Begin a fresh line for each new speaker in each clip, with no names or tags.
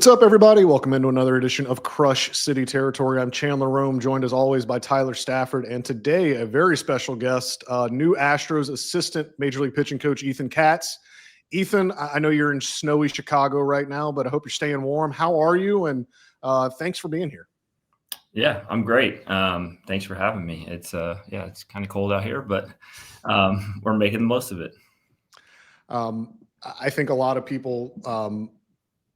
What's up, everybody? Welcome into another edition of Crush City Territory. I'm Chandler Rome, joined as always by Tyler Stafford, and today a very special guest, new Astros assistant Major League pitching coach Ethan Katz. Ethan, I know you're in snowy Chicago right now, but I hope you're staying warm. How are you? And thanks for being here.
Yeah, I'm great. Thanks for having me. It's it's kind of cold out here, but we're making the most of it.
I think a lot of people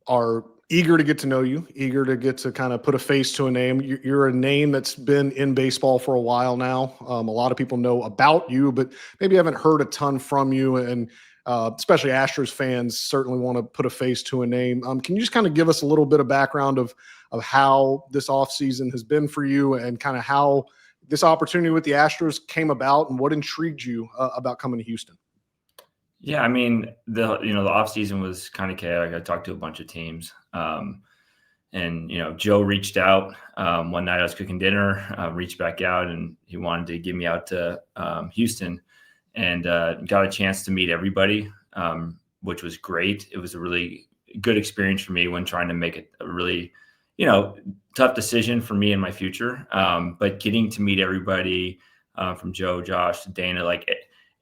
are eager to get to know you, eager to get to kind of put a face to a name. You're a name that's been in baseball for a while now. A lot of people know about you, but maybe haven't heard a ton from you. And especially Astros fans certainly want to put a face to a name. Can you just kind of give us a little bit of background of how this offseason has been for you and kind of how this opportunity with the Astros came about and what intrigued you about coming to Houston?
Yeah, I mean the off season was kind of chaotic. I talked to a bunch of teams, and Joe reached out one night. I was cooking dinner, reached back out, and he wanted to get me out to Houston, and got a chance to meet everybody, which was great. It was a really good experience for me when trying to make a really tough decision for me and my future. But getting to meet everybody from Joe, Josh, to Dana,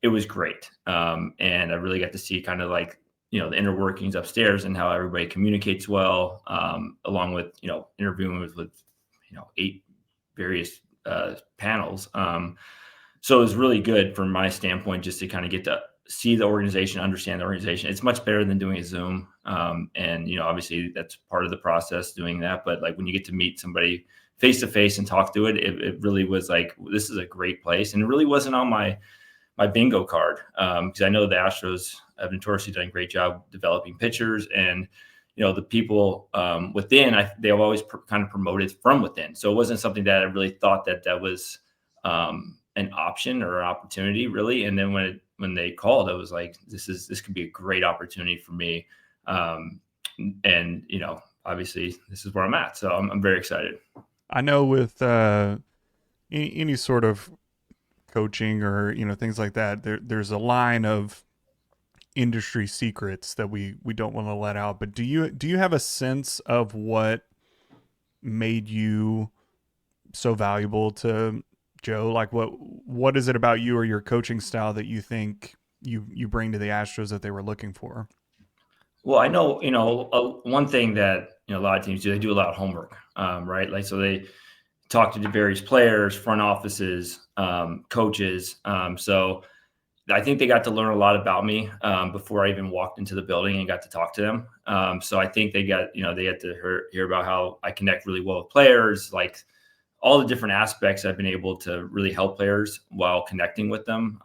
it was great. And I really got to see kind of the inner workings upstairs and how everybody communicates well, along with, interviewing with 8 various panels. So it was really good from my standpoint, just to kind of get to see the organization, understand the organization. It's much better than doing a Zoom. And, obviously that's part of the process doing that. But when you get to meet somebody face to face and talk to it really was this is a great place. And it really wasn't on my bingo card, because I know the Astros have notoriously done a great job developing pitchers, and the people within, they've always kind of promoted from within. So it wasn't something that I really thought that was an option or an opportunity, really. And then when they called, I was like, this could be a great opportunity for me, and obviously this is where I'm at. So I'm very excited.
I know with any sort of coaching or things like that, there's a line of industry secrets that we don't want to let out. But do you have a sense of what made you so valuable to Joe? What is it about you or your coaching style that you think you bring to the Astros that they were looking for?
Well, I know one thing that a lot of teams do, they do a lot of homework, right? So they talk to the various players, front offices, coaches. So I think they got to learn a lot about me before I even walked into the building and got to talk to them. So I think they got to hear about how I connect really well with players, all the different aspects I've been able to really help players while connecting with them.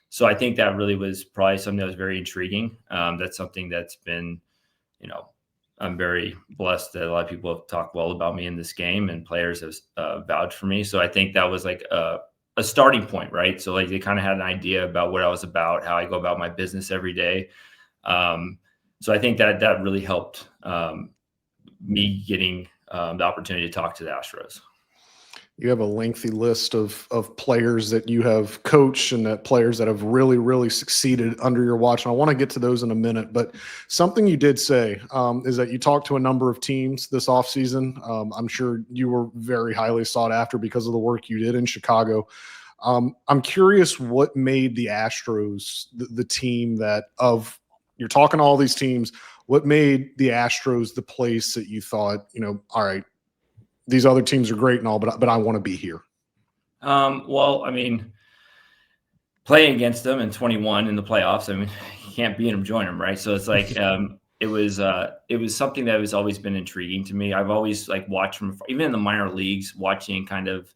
So I think that really was probably something that was very intriguing. That's something that's been, I'm very blessed that a lot of people have talked well about me in this game, and players have vouched for me. So I think that was a starting point, right? So they kind of had an idea about what I was about, how I go about my business every day. So I think that really helped me getting the opportunity to talk to the Astros.
You have a lengthy list of players that you have coached and that players that have really, really succeeded under your watch. And I want to get to those in a minute. But something you did say is that you talked to a number of teams this offseason. I'm sure you were very highly sought after because of the work you did in Chicago. I'm curious what made the Astros the team you're talking to all these teams. What made the Astros the place that you thought, all right, these other teams are great and all, but I want to be here?
Well, I mean, playing against them in 21 in the playoffs, I mean, you can't beat them, join them, right? So it's it was something that has always been intriguing to me. I've always watched from even in the minor leagues, watching kind of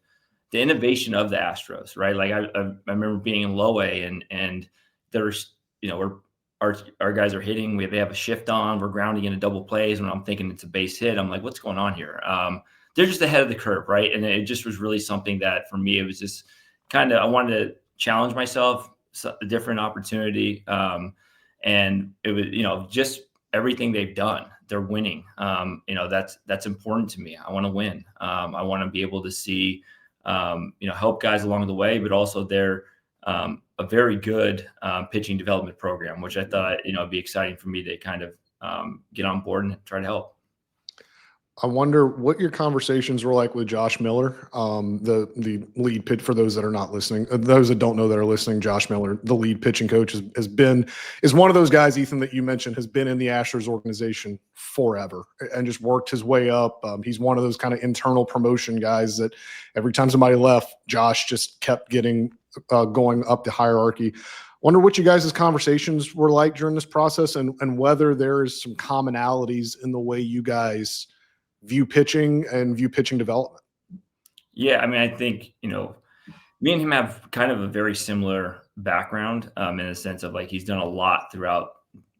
the innovation of the Astros, right? I remember being in low A and there's our guys are hitting. They have a shift on. We're grounding into double plays. When I'm thinking it's a base hit, I'm like, what's going on here? They're just ahead of the curve, right? And it just was really something that for me, it was just kind of, I wanted to challenge myself, a different opportunity. And it was, just everything they've done, they're winning. That's important to me. I want to win. I want to be able to see, help guys along the way, but also they're a very good pitching development program, which I thought, it'd be exciting for me to kind of get on board and try to help.
I wonder what your conversations were like with Josh Miller, the lead pitch. For those that are not listening, those that don't know that are listening, Josh Miller, the lead pitching coach, is one of those guys, Ethan, that you mentioned, has been in the Astros organization forever and just worked his way up. He's one of those kind of internal promotion guys that every time somebody left, Josh just kept getting going up the hierarchy. Wonder what you guys' conversations were like during this process, and whether there is some commonalities in the way you guys view pitching and view pitching development.
Yeah, I mean, I think, me and him have kind of a very similar background, in the sense of like he's done a lot throughout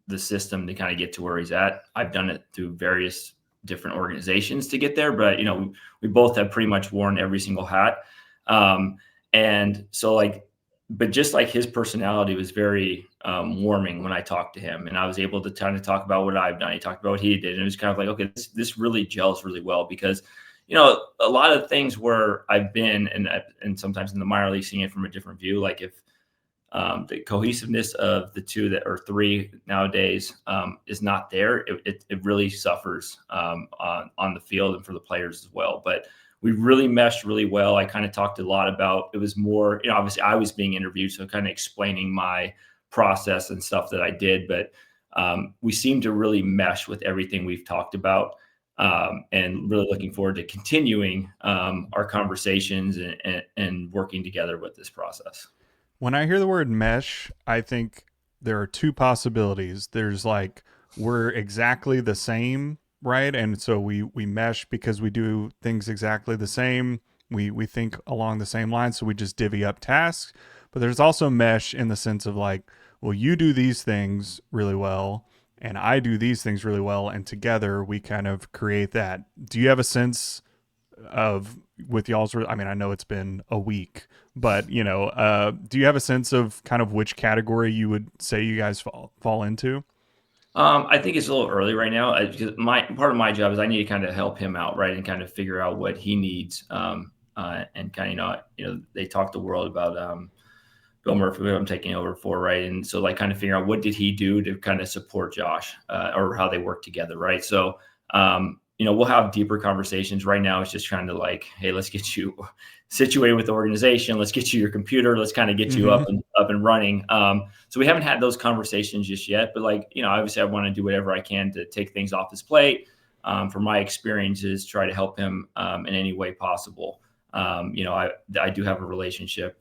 the system to kind of get to where he's at. I've done it through various different organizations to get there, but we both have pretty much worn every single hat. And so but just like his personality was very warming when I talked to him, and I was able to kind of talk about what I've done. He talked about what he did, and it was kind of like, okay, this really gels really well, because a lot of things where I've been, and sometimes in the minor league, seeing it from a different view, like if the cohesiveness of the two that or three nowadays is not there, it really suffers on the field and for the players as well. But we really meshed really well. I kind of talked a lot about, it was more, obviously I was being interviewed, so kind of explaining my process and stuff that I did, but we seem to really mesh with everything we've talked about, and really looking forward to continuing our conversations and working together with this process.
When I hear the word mesh, I think there are two possibilities. There's like, we're exactly the same, right? And so we mesh because we do things exactly the same. We think along the same lines, so we just divvy up tasks. But there's also mesh in the sense of like, well, you do these things really well, and I do these things really well, and together we kind of create that. Do you have a sense of, with y'all's, I mean, I know it's been a week, but do you have a sense of kind of which category you would say you guys fall into?
I think it's a little early right now, because part of my job is I need to kind of help him out, right, and kind of figure out what he needs, and kind of they talk the world about Bill Murphy, who I'm taking over for, right, and so like kind of figure out what did he do to kind of support Josh, or how they work together, right? So we'll have deeper conversations. Right now, it's just trying to like, hey, let's get you situated with the organization. Let's get you your computer. Let's kind of get you up and running. So we haven't had those conversations just yet, but obviously I want to do whatever I can to take things off his plate. For my experiences, try to help him in any way possible. I do have a relationship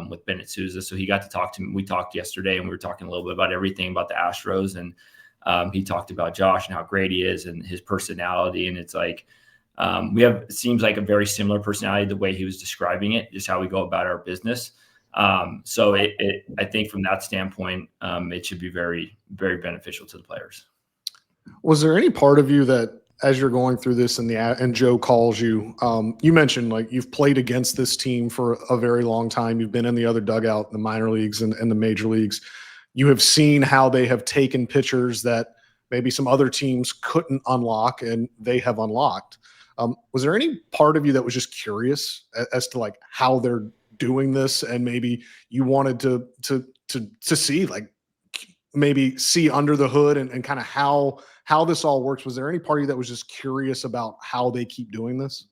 with Bennett Sousa, so he got to talk to me. We talked yesterday, and we were talking a little bit about everything about the Astros, and he talked about Josh and how great he is and his personality. And it's like, it seems like a very similar personality, the way he was describing it, just how we go about our business. So I think from that standpoint, it should be very, very beneficial to the players.
Was there any part of you that, as you're going through this and Joe calls you, you mentioned like you've played against this team for a very long time. You've been in the other dugout in the minor leagues and the major leagues. You have seen how they have taken pitchers that maybe some other teams couldn't unlock, and they have unlocked. Was there any part of you that was just curious as to like how they're doing this, and maybe you wanted to see, like, maybe see under the hood and kind of how this all works? Was there any part of you that was just curious about how they keep doing this?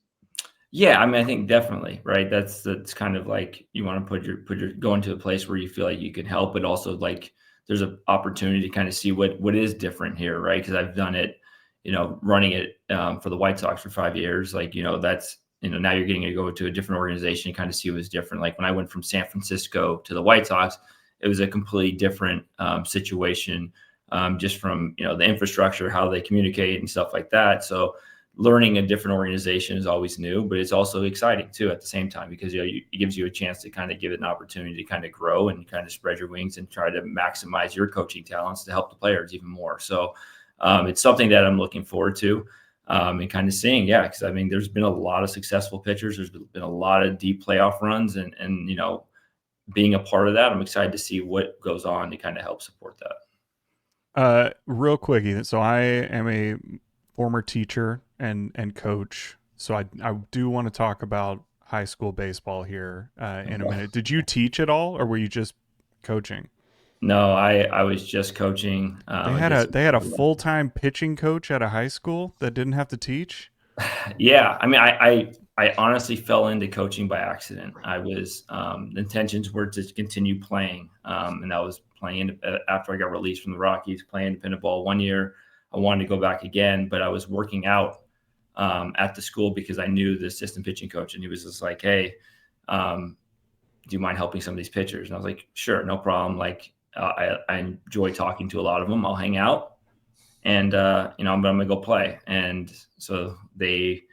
Yeah, I mean, I think definitely, right. That's kind of like, you want to put your go into a place where you feel like you can help, but also like there's an opportunity to kind of see what is different here, right? Because I've done it, running it for the White Sox for 5 years. Like, that's, now you're getting to go to a different organization and kind of see what's different. Like when I went from San Francisco to the White Sox, it was a completely different situation, just from, the infrastructure, how they communicate and stuff like that. So learning a different organization is always new, but it's also exciting too at the same time, because it gives you a chance to kind of give it an opportunity to kind of grow and kind of spread your wings and try to maximize your coaching talents to help the players even more. So it's something that I'm looking forward to, and kind of seeing, because I mean, there's been a lot of successful pitchers. There's been a lot of deep playoff runs, and being a part of that, I'm excited to see what goes on to kind of help support that.
Real quick, so I am a former teacher and coach, so I do want to talk about high school baseball here in a minute. Did you teach at all, or were you just coaching?
No, I was just coaching.
They had a full-time pitching coach at a high school that didn't have to teach.
Yeah, I mean, I honestly fell into coaching by accident. I was the intentions were to continue playing, and I was playing after I got released from the Rockies, playing independent ball 1 year. I wanted to go back again, but I was working out at the school because I knew the assistant pitching coach, and he was just like, "Hey, do you mind helping some of these pitchers?" And I was like, "Sure, no problem." Like, I enjoy talking to a lot of them. I'll hang out, and I'm gonna go play. And so they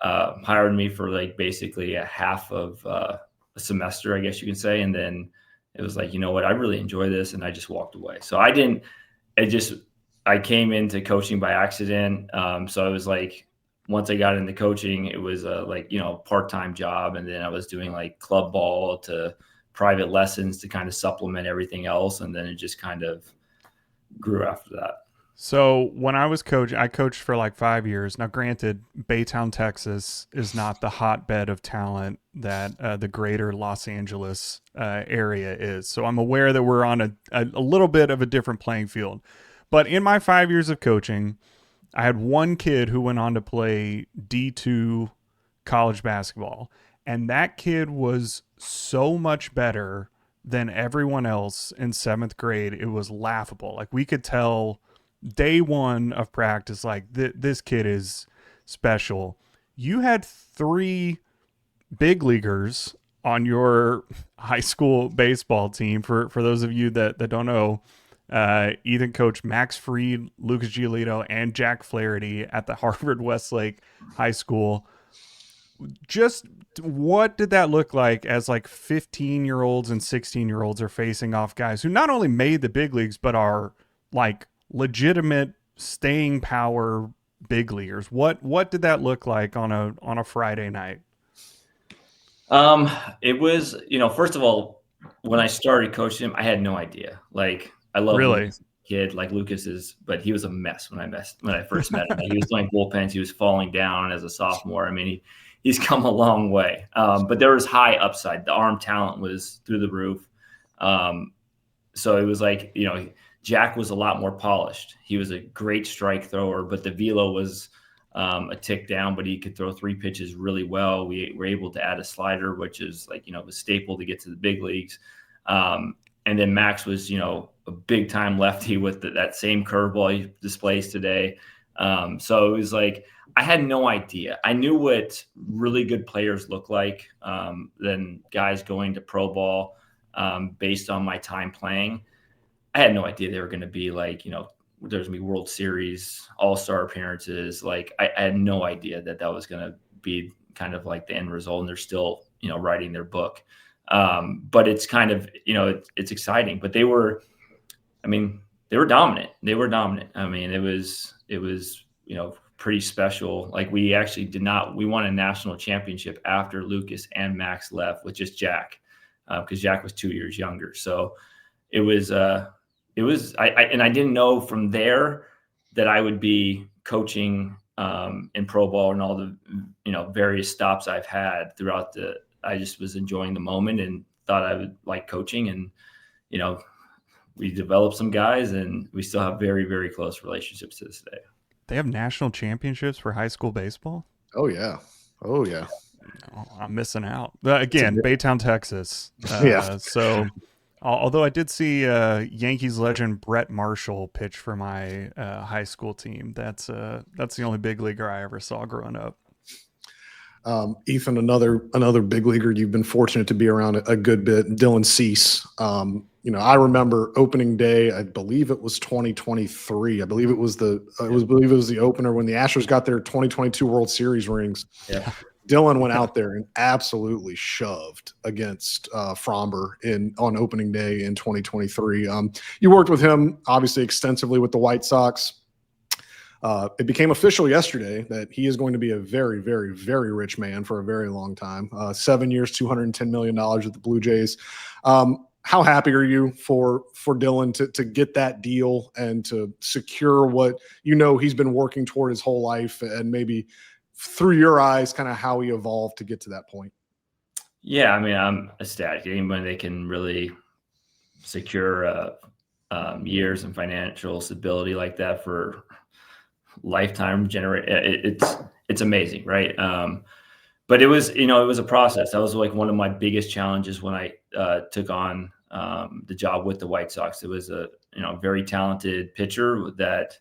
hired me for like basically a half of a semester, I guess you can say. And then it was like, you know what, I really enjoy this, and I just walked away. So I didn't. I came into coaching by accident. So I was like, once I got into coaching, it was a part-time job, and then I was doing like club ball to private lessons to kind of supplement everything else, and then it just kind of grew after that.
So when I was I coached for like 5 years. Now, granted, Baytown, Texas is not the hotbed of talent that the greater Los Angeles area is. So I'm aware that we're on a little bit of a different playing field. But in my 5 years of coaching, I had one kid who went on to play D2 college basketball. And that kid was so much better than everyone else in 7th grade. It was laughable. Like, we could tell day one of practice, like, this kid is special. You had 3 big leaguers on your high school baseball team. For those of you that don't know, Ethan coached Max Fried, Lucas Giolito, and Jack Flaherty at the Harvard Westlake High School. Just what did that look like as like 15-year-olds and 16-year-olds are facing off guys who not only made the big leagues, but are like legitimate staying power big leaguers? What did that look like on a Friday night?
It was, first of all, when I started coaching him, I had no idea. Like, I love
Really?
Lucas, kid, like Lucas is, but he was a mess when I first met him. Like, he was doing bullpens, he was falling down as a sophomore. I mean, he's come a long way. But there was high upside. The arm talent was through the roof. So it was like, Jack was a lot more polished. He was a great strike thrower, but the velo was a tick down, but he could throw 3 pitches really well. We were able to add a slider, which is like, a staple to get to the big leagues. And then Max was, a big time lefty with that same curveball he displays today. So it was like, I had no idea. I knew what really good players look like, than guys going to pro ball, based on my time playing. I had no idea they were going to be like, there's going to be World Series, All-Star appearances. Like, I had no idea that was going to be kind of like the end result. And they're still, writing their book. But it's kind of, it's exciting. But they were dominant. They were dominant. I mean, it was, pretty special. Like, we actually we won a national championship after Lucas and Max left with just Jack, because Jack was 2 years younger. So it was, I didn't know from there that I would be coaching in pro ball and all the, various stops I've had throughout I just was enjoying the moment and thought I would like coaching. And, we developed some guys, and we still have very, very close relationships to this day.
They have national championships for high school baseball?
Oh, yeah. Oh, yeah.
Oh, I'm missing out. Again, Baytown, Texas.
Yeah.
So, although I did see Yankees legend Brett Marshall pitch for my high school team. That's the only big leaguer I ever saw growing up.
Ethan, another big leaguer you've been fortunate to be around a good bit, Dylan Cease. I remember opening day. I believe it was 2023. I believe it was the opener when the Astros got their 2022 World Series rings.
Yeah.
Dylan went out there and absolutely shoved against Fromber on opening day in 2023. You worked with him obviously extensively with the White Sox. It became official yesterday that he is going to be a very, very, very rich man for a very long time. 7 years, $210 million at the Blue Jays. How happy are you for Dylan to get that deal and to secure what he's been working toward his whole life, and maybe through your eyes, kind of how he evolved to get to that point?
Yeah, I mean, I'm ecstatic. Anybody that can really secure years and financial stability like that for lifetime it's amazing, right? But it was, it was a process. That was like one of my biggest challenges when I took on the job with the White Sox. It was a, very talented pitcher that,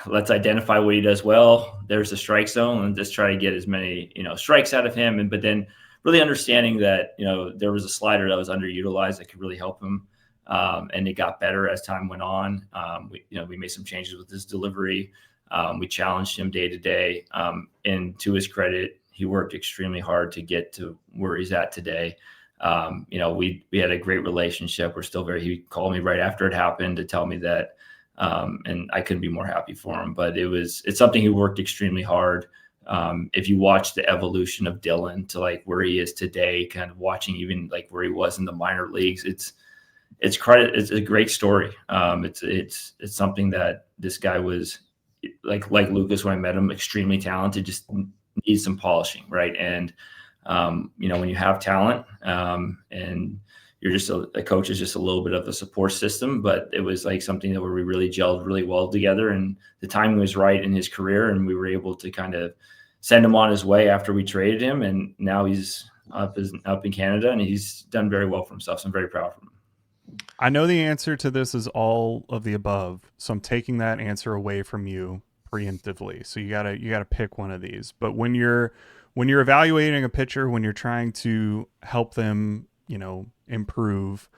let's identify what he does well. There's a strike zone and just try to get as many, strikes out of him. But then really understanding that, there was a slider that was underutilized that could really help him. And it got better as time went on. We made some changes with his delivery. We challenged him day to day. And to his credit, he worked extremely hard to get to where he's at today. We had a great relationship. He called me right after it happened to tell me that, and I couldn't be more happy for him, but it's something he worked extremely hard. If you watch the evolution of Dylan to like where he is today, kind of watching even like where he was in the minor leagues, it's a great story. It's something that this guy was like Lucas, when I met him, extremely talented, just needs some polishing. Right. And, when you have talent, and you're just a coach is just a little bit of a support system, but it was like something that where we really gelled really well together, and the timing was right in his career. And we were able to kind of send him on his way after we traded him. And now he's up in Canada, and he's done very well for himself. So I'm very proud of him.
I know the answer to this is all of the above, so I'm taking that answer away from you preemptively. So you gotta pick one of these. But when you're evaluating a pitcher, when you're trying to help them, improve,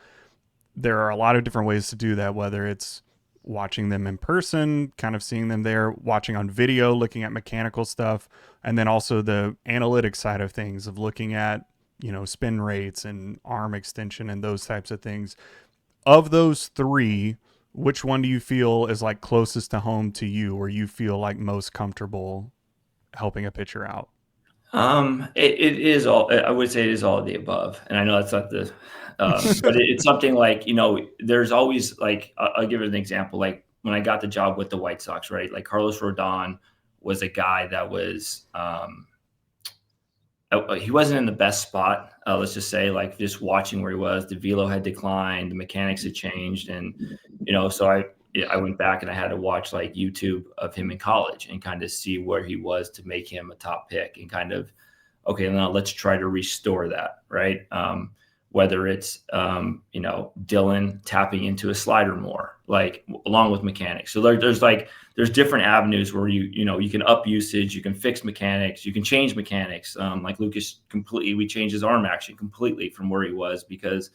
there are a lot of different ways to do that, whether it's watching them in person, kind of seeing them there, watching on video, looking at mechanical stuff, and then also the analytic side of things of looking at, spin rates and arm extension and those types of things. Of those three, which one do you feel is like closest to home to you, or you feel like most comfortable helping a pitcher out?
It is all, I would say it is all of the above. And I know that's not the, but it's something like, there's always like, I'll give you an example. Like when I got the job with the White Sox, right? Like Carlos Rodon was a guy that was, he wasn't in the best spot. Let's just say, like, just watching where he was, the velo had declined, the mechanics had changed. And, so I went back and I had to watch like YouTube of him in college and kind of see where he was to make him a top pick, and kind of, okay, now let's try to restore that. Right. Whether it's, Dylan tapping into a slider more, like along with mechanics. So there's different avenues where you can up usage, you can fix mechanics, you can change mechanics. Like Lucas, we changed his arm action completely from where he was because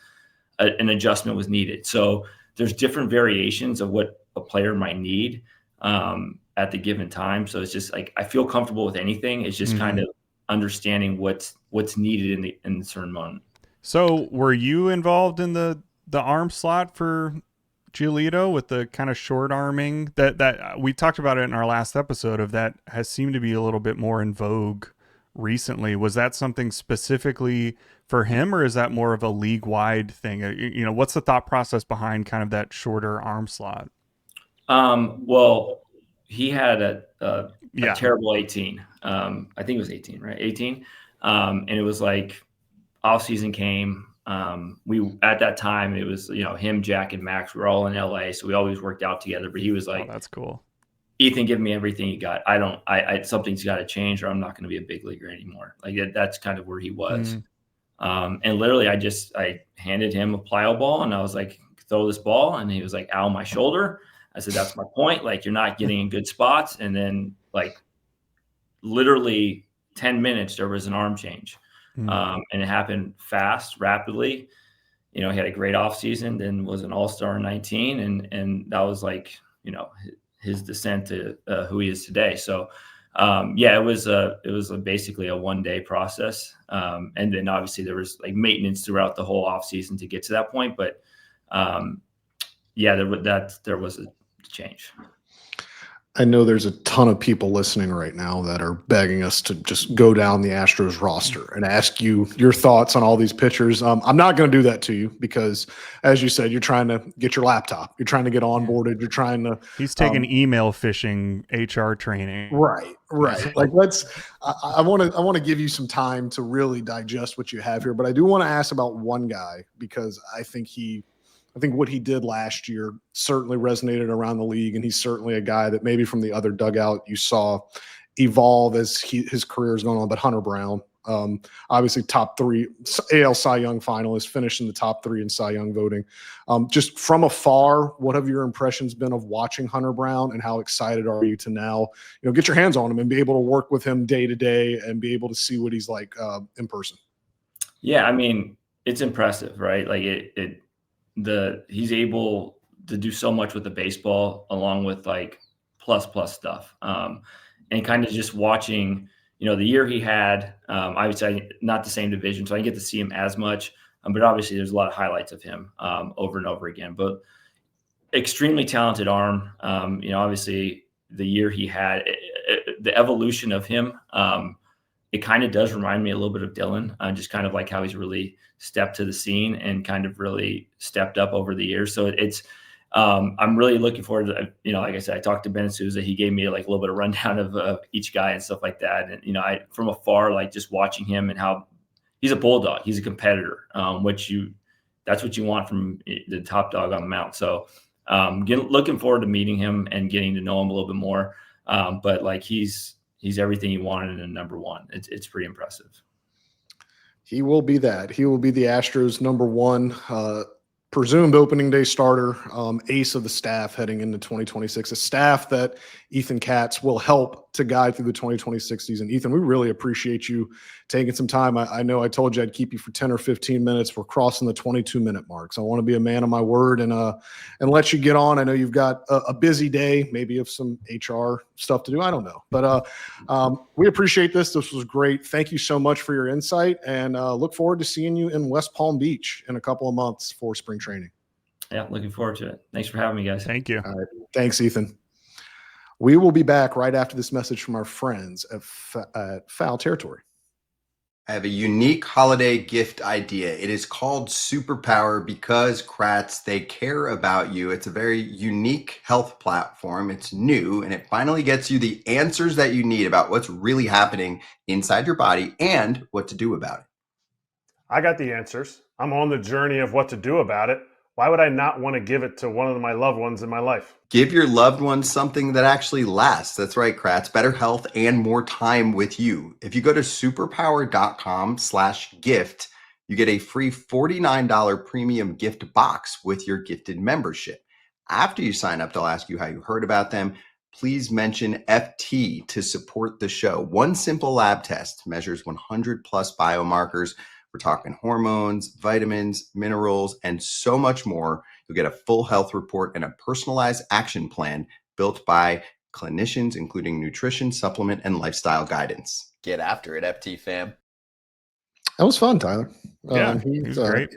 an adjustment was needed. So there's different variations of what a player might need at the given time. So it's just like, I feel comfortable with anything. It's just kind of understanding what's needed in the certain moment.
So were you involved in the arm slot for Giolito with the kind of short arming that we talked about it in our last episode of that has seemed to be a little bit more in vogue recently? Was that something specifically for him, or is that more of a league wide thing? What's the thought process behind kind of that shorter arm slot?
Well, he had a terrible 18. I think it was 18, right? 18. And it was like, off season came. We at that time it was him, Jack, and Max. We were all in LA, so we always worked out together. But he was like,
"Oh, that's cool.
Ethan, give me everything you got. Something's got to change, or I'm not going to be a big leaguer anymore." Like that's kind of where he was. And literally, I handed him a plyo ball, and I was like, "Throw this ball," and he was like, "Ow, my shoulder." I said, "That's my point. Like you're not getting in good spots." And then like literally 10 minutes, there was an arm change. And it happened fast, rapidly. He had a great offseason, then was an all-star in 19. And that was like, his descent to who he is today. So, it was basically a one-day process. And then obviously there was like maintenance throughout the whole offseason to get to that point. But there was a change.
I know there's a ton of people listening right now that are begging us to just go down the Astros roster and ask you your thoughts on all these pitchers. I'm not going to do that to you because, as you said, you're trying to get your laptop. You're trying to get onboarded. You're trying to.
He's taking email phishing HR training.
Right. Like I want to give you some time to really digest what you have here, but I do want to ask about one guy because I think what he did last year certainly resonated around the league, and he's certainly a guy that maybe from the other dugout you saw evolve as his career is going on. But Hunter Brown, obviously top 3 AL Cy Young finalist, finished in the top 3 in Cy Young voting. Just from afar, what have your impressions been of watching Hunter Brown, and how excited are you to now, get your hands on him and be able to work with him day to day and be able to see what he's like in person?
Yeah, I mean, it's impressive, right? Like he's able to do so much with the baseball, along with like plus stuff. And kind of just watching, the year he had, I would say not the same division, so I didn't get to see him as much. But obviously there's a lot of highlights of him over and over again. But extremely talented arm. Obviously the year he had, the evolution of him, it kind of does remind me a little bit of Dylan, just kind of like how he's really stepped to the scene and kind of really stepped up over the years. So I'm really looking forward to, like I said, I talked to Ben Souza. He gave me like a little bit of rundown of each guy and stuff like that. And, I, from afar, like just watching him and how he's a bulldog, he's a competitor, that's what you want from the top dog on the mound. So looking forward to meeting him and getting to know him a little bit more. But like, he's everything you wanted in number 1. It's pretty impressive.
He will be that. He will be the Astros' number 1 presumed opening day starter, ace of the staff heading into 2026, a staff that Ethan Katz will help to guide through the 2026 season. Ethan, we really appreciate you taking some time. I know I told you I'd keep you for 10 or 15 minutes. We're crossing the 22-minute mark, so I want to be a man of my word and let you get on. I know you've got a busy day, maybe of some HR stuff to do. I don't know, but we appreciate this. This was great. Thank you so much for your insight, and look forward to seeing you in West Palm Beach in a couple of months for spring training.
Yeah, looking forward to it. Thanks for having me, guys.
Thank you.
All right. Thanks, Ethan. We will be back right after this message from our friends at Foul Territory.
I have a unique holiday gift idea. It is called Superpower because, Kratz, they care about you. It's a very unique health platform. It's new, and it finally gets you the answers that you need about what's really happening inside your body and what to do about it.
I got the answers. I'm on the journey of what to do about it. Why would I not want to give it to one of my loved ones in my life?
Give your loved ones something that actually lasts. That's right, Kratz. Better health and more time with you. If you go to superpower.com/gift, you get a free $49 premium gift box with your gifted membership. After you sign up, they'll ask you how you heard about them. Please mention FT to support the show. One simple lab test measures 100 plus biomarkers. We're talking hormones, vitamins, minerals, and so much more. You'll get a full health report and a personalized action plan built by clinicians, including nutrition, supplement, and lifestyle guidance. Get after it, FT fam.
That was fun, Tyler.
Yeah, he's great.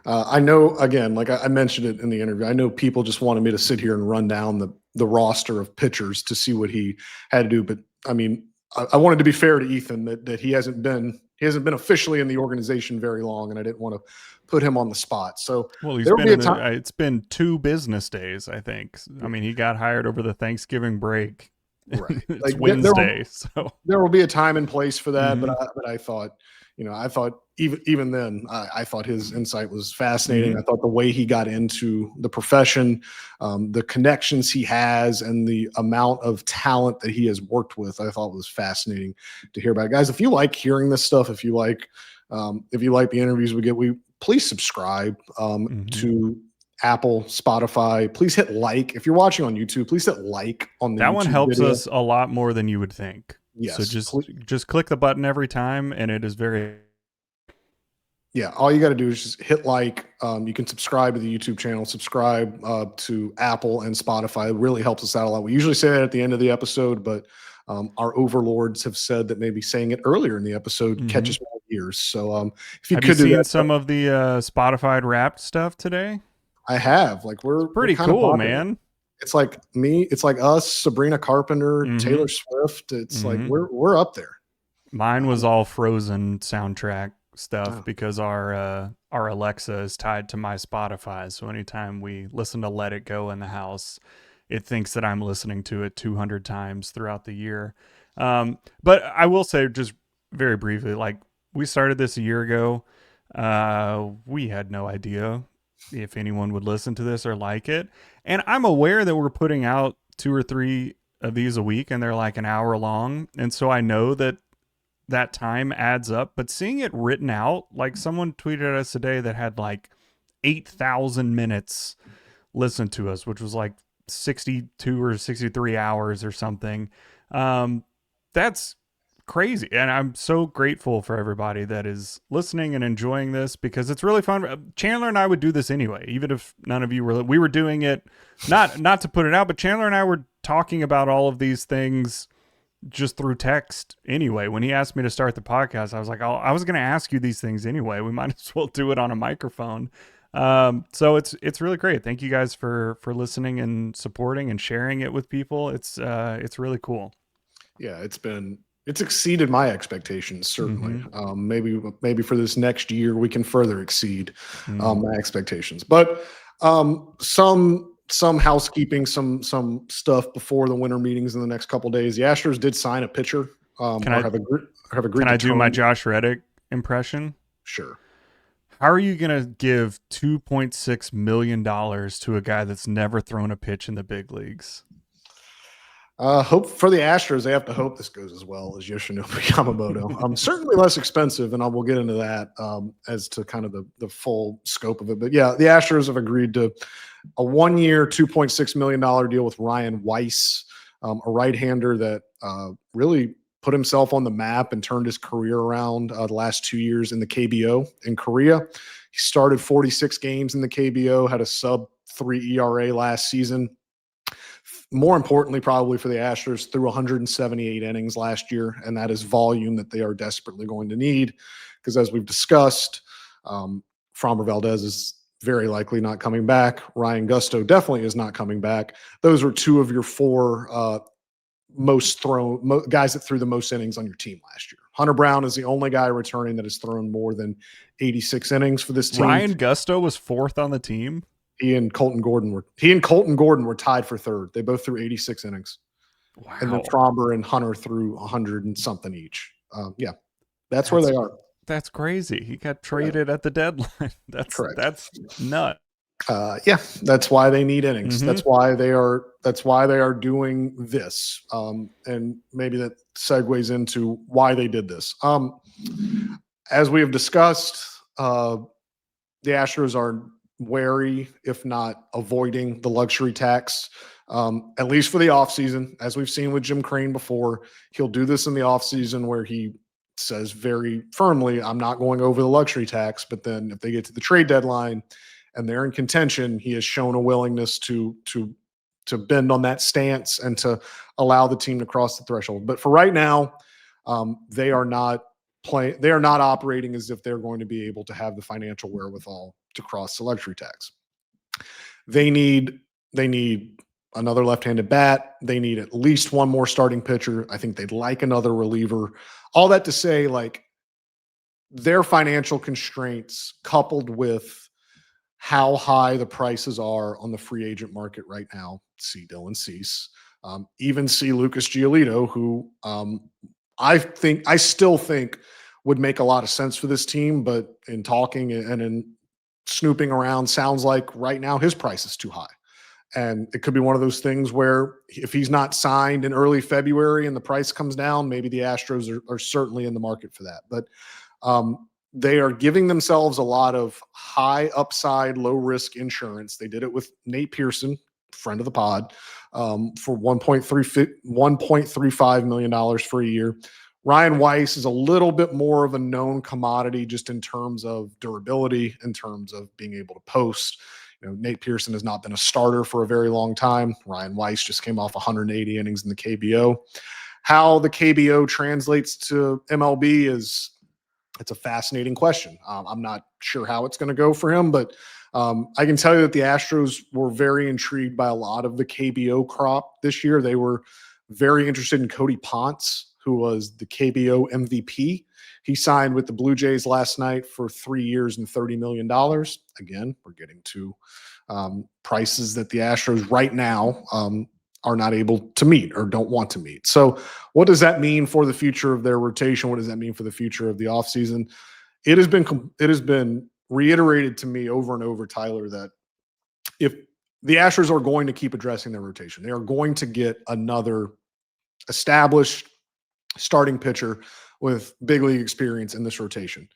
I know, again, like I mentioned it in the interview, I know people just wanted me to sit here and run down the roster of pitchers to see what he had to do. But I mean, I wanted to be fair to Ethan that he hasn't been officially in the organization very long, and I didn't want to put him on the spot. So
it's been 2 business days, I think. I mean, he got hired over the Thanksgiving break.
Right.
It's
like,
Wednesday, so
there will be a time and place for that.
Mm-hmm.
But I thought, even then, I thought his insight was fascinating. Mm-hmm. I thought the way he got into the profession, the connections he has, and the amount of talent that he has worked with, I thought was fascinating to hear about. Guys, if you like hearing this stuff, if you like the interviews we get, please subscribe to Apple, Spotify. Please hit like. If you're watching on YouTube, please hit like on the
that
YouTube
one helps
video.
us a lot more than you would think.
Yes.
So just click the button every time, and it is very.
Yeah, all you got to do is just hit like. You can subscribe to the YouTube channel, subscribe to Apple and Spotify. It really helps us out a lot. We usually say that at the end of the episode, but our overlords have said that maybe saying it earlier in the episod catches more ears. So if you
could do some of the Spotify Wrapped stuff today.
I have. Like
it's pretty cool, man.
It's like me. It's like us, Sabrina Carpenter, Taylor Swift. It's like we're up there.
Mine was all Frozen soundtrack stuff because our Alexa is tied to my Spotify. So anytime we listen to Let It Go in the house, it thinks that I'm listening to it 200 times throughout the year. But I will say, just very briefly, like we started this a year ago. We had no idea if anyone would listen to this or like it. And I'm aware that we're putting out 2 or 3 of these a week, and they're like an hour long. And so I know that time adds up, but seeing it written out, like someone tweeted at us today that had like 8,000 minutes listened to us, which was like 62 or 63 hours or something. That's crazy. And I'm so grateful for everybody that is listening and enjoying this, because it's really fun. Chandler and I would do this anyway, even if none of you we were doing it, not to put it out, but Chandler and I were talking about all of these things just through text anyway. When he asked me to start the podcast, I was like, I was going to ask you these things anyway. We might as well do it on a microphone. So it's really great. Thank you guys for listening and supporting and sharing it with people. It's really cool.
Yeah, it's exceeded my expectations, certainly. Maybe for this next year we can further exceed my expectations. But some housekeeping, some stuff before the winter meetings in the next couple of days. The Astros did sign a pitcher. Can I
do my Josh Reddick impression?
Sure.
How are you going to give $2.6 million to a guy that's never thrown a pitch in the big leagues?
Hope for the Astros, they have to hope this goes as well as Yoshinobu Yamamoto. Certainly less expensive, and I will get into that as to kind of the full scope of it. But yeah, the Astros have agreed to a 1-year, $2.6 million deal with Ryan Weiss, a right-hander that really put himself on the map and turned his career around the last 2 years in the KBO in Korea. He started 46 games in the KBO, had a sub-3 ERA last season. More importantly, probably for the Astros, threw 178 innings last year, and that is volume that they are desperately going to need because, as we've discussed, Framber Valdez is very likely not coming back. Ryan Gusto definitely is not coming back. Those are two of your four guys that threw the most innings on your team last year. Hunter Brown is the only guy returning that has thrown more than 86 innings for this team.
Ryan Gusto was fourth on the team.
He and Colton Gordon were tied for third. They both threw 86 innings.
Wow.
And then Framber and Hunter threw 100 and something each. That's where they are.
That's crazy. He got traded at the deadline. That's correct. That's nuts.
That's why they need innings. That's why they are doing this. And maybe that segues into why they did this. As we have discussed, the Astros are wary, if not avoiding, the luxury tax, at least for the offseason. As we've seen with Jim Crane before, he'll do this in the offseason where he says very firmly, I'm not going over the luxury tax. But then if they get to the trade deadline and they're in contention, he has shown a willingness to bend on that stance and to allow the team to cross the threshold. But for right now, they are not operating as if they're going to be able to have the financial wherewithal to cross the luxury tax. They need another left-handed bat. They need at least one more starting pitcher. I think they'd like another reliever. All that to say, like, their financial constraints coupled with how high the prices are on the free agent market right now. See Dylan Cease, even see Lucas Giolito, who I still think would make a lot of sense for this team, but in talking and in snooping around, sounds like right now his price is too high. And it could be one of those things where if he's not signed in early February and the price comes down, maybe the Astros are certainly in the market for that. But they are giving themselves a lot of high upside, low risk insurance. They did it with Nate Pearson, friend of the pod, for $1.35 million for a year. Ryan Weiss is a little bit more of a known commodity just in terms of durability, in terms of being able to post. Nate Pearson has not been a starter for a very long time. Ryan Weiss just came off 180 innings in the KBO. How the KBO translates to MLB it's a fascinating question. I'm not sure how it's going to go for him, but I can tell you that the Astros were very intrigued by a lot of the KBO crop this year. They were very interested in Cody Ponce, who was the KBO MVP. He signed with the Blue Jays last night for 3 years and $30 million. Again, we're getting to prices that the Astros right now are not able to meet or don't want to meet. So what does that mean for the future of their rotation? What does that mean for the future of the offseason? It has been reiterated to me over and over, Tyler, that if the Astros are going to keep addressing their rotation. They are going to get another established starting pitcher with big league experience in this rotation.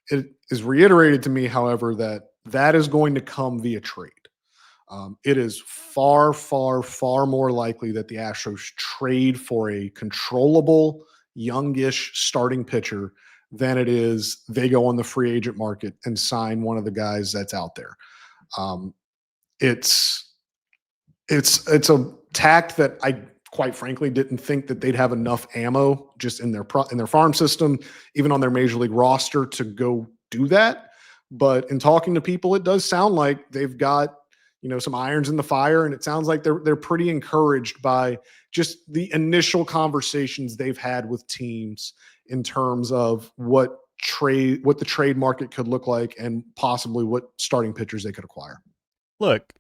It is reiterated to me, however, that is going to come via trade. It is far, far, far more likely that the Astros trade for a controllable, youngish starting pitcher than it is they go on the free agent market and sign one of the guys that's out there. It's a tact that I quite frankly didn't think that they'd have enough ammo just in their farm system, even on their major league roster, to go do that. But in talking to people, it does sound like they've got, some irons in the fire, and it sounds like they're pretty encouraged by just the initial conversations they've had with teams in terms of what the trade market could look like and possibly what starting pitchers they could acquire.
Look,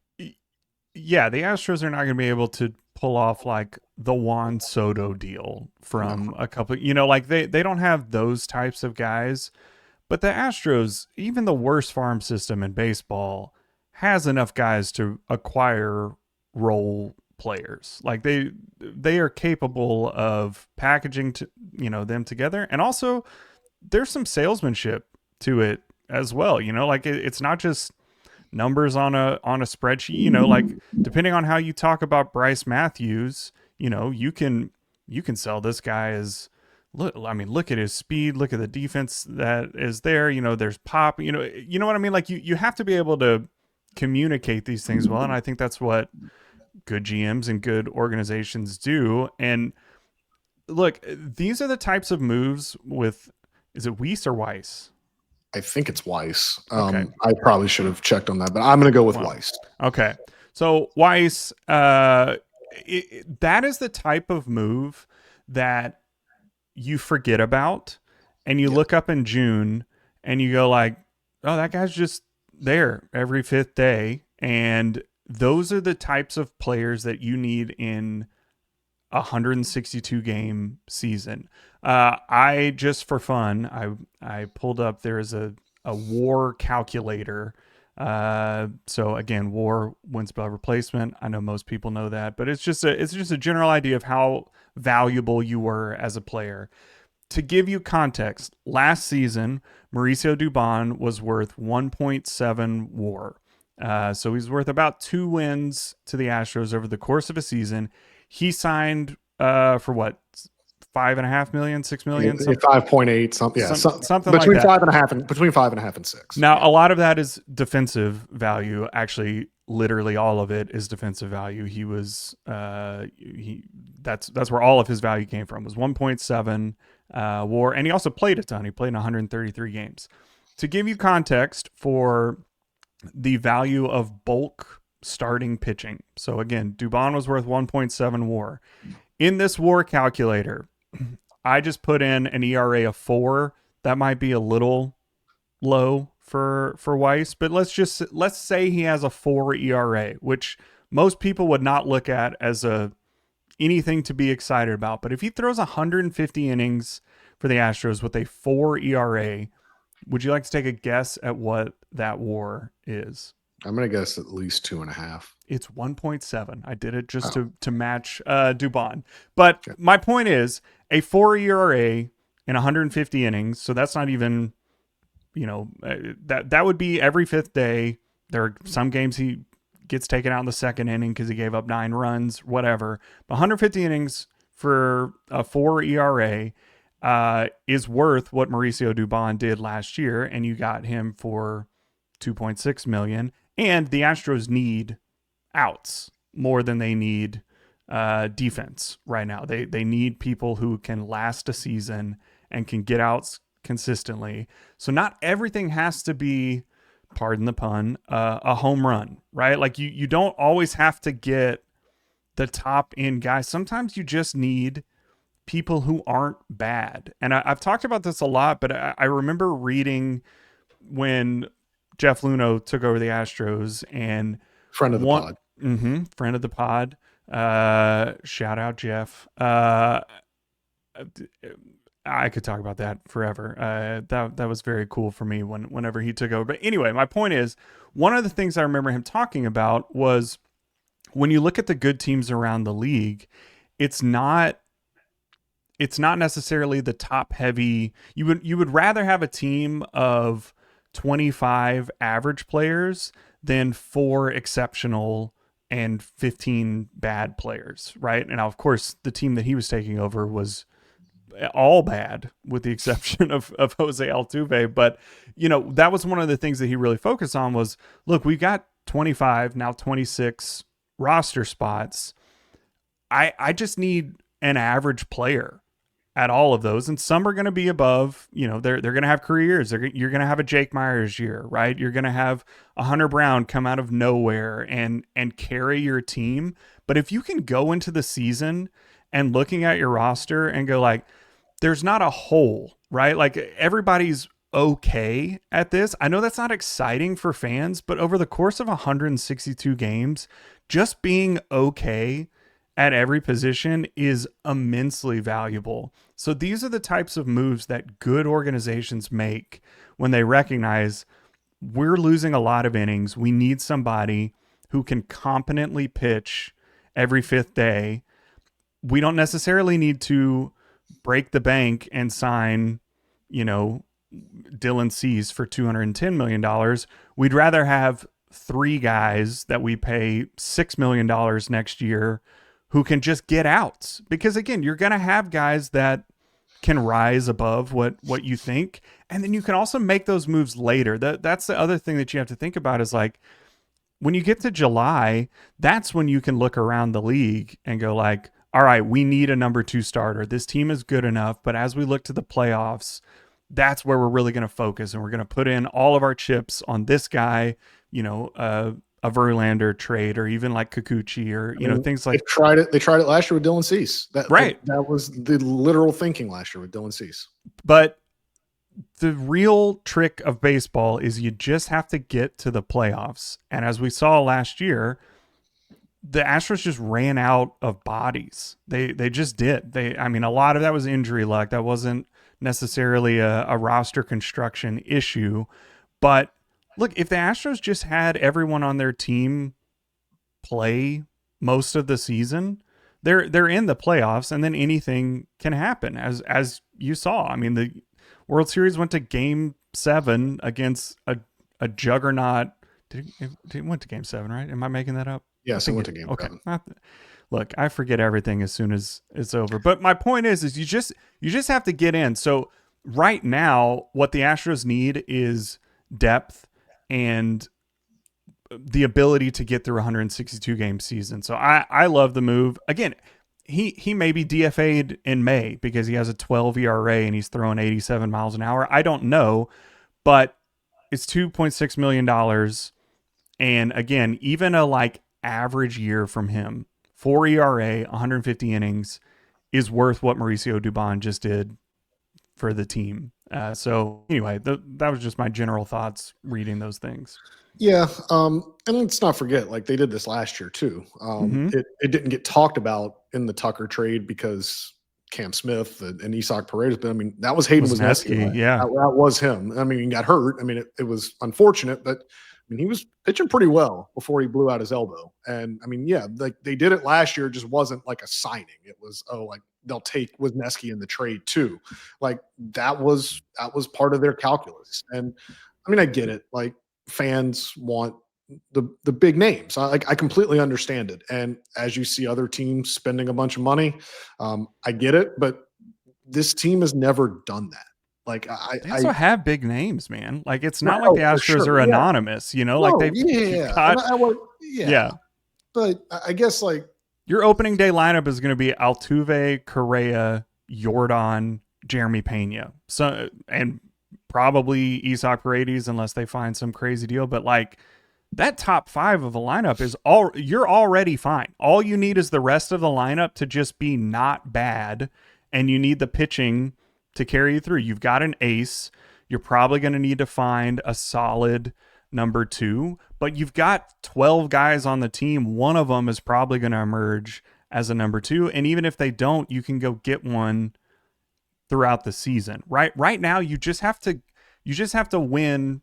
yeah, the Astros are not going to be able to pull off like the Juan Soto deal from a couple, like they don't have those types of guys. But the Astros, even the worst farm system in baseball, has enough guys to acquire role players. Like they are capable of packaging them together, and also there's some salesmanship to it as well. Like it's not just numbers on a spreadsheet. Like depending on how you talk about Bryce Matthews, you can sell this guy as, look at his speed, look at the defense that is there, there's pop, you know what I mean? Like you have to be able to communicate these things well, and I think that's what good GMs and good organizations do. And look, these are the types of moves with, is it Weiss or Weiss?
I think it's Weiss.
Okay.
I probably should have checked on that, but I'm going to go with Weiss.
Okay. So Weiss, that is the type of move that you forget about, and you look up in June and you go like, oh, that guy's just there every fifth day. And those are the types of players that you need in a 162 game season. I just for fun, I pulled up, there's a WAR calculator. So again, WAR, wins above replacement. I know most people know that, but it's just a general idea of how valuable you were as a player. To give you context, last season, Mauricio Dubon was worth 1.7 WAR. So he's worth about 2 wins to the Astros over the course of a season. He signed for what, $5.5 million, $6 million,
5.8, something. Yeah,
something
between
like that.
Between 5.5 and 6.
Now, a lot of that is defensive value. Actually, literally all of it is defensive value. He was that's where all of his value came from, was 1.7 WAR, and he also played a ton. He played in 133 games. To give you context for the value of bulk starting pitching. So again, Dubon was worth 1.7 WAR. In this WAR calculator, I just put in an ERA of 4. That might be a little low for Weiss, but let's say he has a 4 ERA, which most people would not look at as anything to be excited about. But if he throws 150 innings for the Astros with a 4 ERA, would you like to take a guess at what that WAR is?
I'm going to guess at least 2.5.
It's 1.7. I did it just to match Dubon. But my point is, a 4 ERA in 150 innings, so that's not even, that would be every fifth day. There are some games he gets taken out in the second inning because he gave up 9 runs, whatever. But 150 innings for a 4 ERA is worth what Mauricio Dubon did last year, and you got him for $2.6 million. And the Astros need outs more than they need defense right now. They need people who can last a season and can get outs consistently. So not everything has to be, pardon the pun, a home run, right? Like you don't always have to get the top end guys. Sometimes you just need people who aren't bad. And I've talked about this a lot, but I remember reading when Jeff Luhnow took over the Astros, and
friend of the pod.
Friend of the pod. Shout out Jeff. I could talk about that forever. That was very cool for me whenever he took over. But anyway, my point is, one of the things I remember him talking about was when you look at the good teams around the league, it's not necessarily the top heavy. You would rather have a team of 25 average players than 4 exceptional and 15 bad players, right? And now, of course, the team that he was taking over was all bad with the exception of Jose Altuve. But, that was one of the things that he really focused on was, look, we've got 25, now 26 roster spots. I just need an average player at all of those, and some are going to be above. They're going to have careers. You're going to have a Jake Myers year, right? You're going to have a Hunter Brown come out of nowhere and carry your team. But if you can go into the season and looking at your roster and go like, there's not a hole, right? Like everybody's okay at this. I know that's not exciting for fans, but over the course of 162 games, just being okay at every position is immensely valuable. So these are the types of moves that good organizations make when they recognize we're losing a lot of innings. We need somebody who can competently pitch every 5th day. We don't necessarily need to break the bank and sign, Dylan Cease for $210 million. We'd rather have 3 guys that we pay $6 million next year who can just get outs. Because again, you're going to have guys that can rise above what you think. And then you can also make those moves later. That's the other thing that you have to think about is like, when you get to July, that's when you can look around the league and go like, all right, we need a number 2 starter. This team is good enough. But as we look to the playoffs, that's where we're really going to focus. And we're going to put in all of our chips on this guy, a Verlander trade, or even like Kikuchi, or things like.
They tried it last year with Dylan Cease. That was the literal thinking last year with Dylan Cease.
But the real trick of baseball is you just have to get to the playoffs. And as we saw last year, the Astros just ran out of bodies. They just did. A lot of that was injury luck. That wasn't necessarily a roster construction issue. But look, if the Astros just had everyone on their team play most of the season, they're in the playoffs, and then anything can happen, as you saw. The World Series went to Game 7 against a juggernaut. It went to Game 7, right? Am I making that up?
Yes, it went to Game 7.
Look, I forget everything as soon as it's over. But my point is you just have to get in. So right now, what the Astros need is depth and the ability to get through a 162 game season. So I love the move. Again, he may be DFA'd in May because he has a 12 ERA and he's throwing 87 miles an hour. I don't know, but it's $2.6 million. And again, even a like average year from him, 4 ERA, 150 innings is worth what Mauricio Dubon just did for the team. So anyway, that was just my general thoughts reading those things.
Yeah. And let's not forget, like they did this last year too. It didn't get talked about in the Tucker trade because Cam Smith and Isaac Paredes, but that was Hayden Wesneski. Right?
Yeah.
That was him. He got hurt. It was unfortunate, but he was pitching pretty well before he blew out his elbow. And like they did it last year. It just wasn't like a signing. It was, they'll take Wesneski in the trade too. Like that was part of their calculus. And I get it. Like fans want the big names. I completely understand it. And as you see other teams spending a bunch of money, I get it. But this team has never done that. Like
they also have big names, man. Like it's not like the Astros are anonymous, like they've got.
But I guess like
your opening day lineup is going to be Altuve, Correa, Yordan, Jeremy Pena, so and probably Isaac Paredes unless they find some crazy deal. But like that top 5 of the lineup is you're already fine. All you need is the rest of the lineup to just be not bad, and you need the pitching to carry you through. You've got an ace. You're probably going to need to find a solid number 2, but you've got 12 guys on the team. One of them is probably going to emerge as a number 2. And even if they don't, you can go get one throughout the season. Right now, you just have to win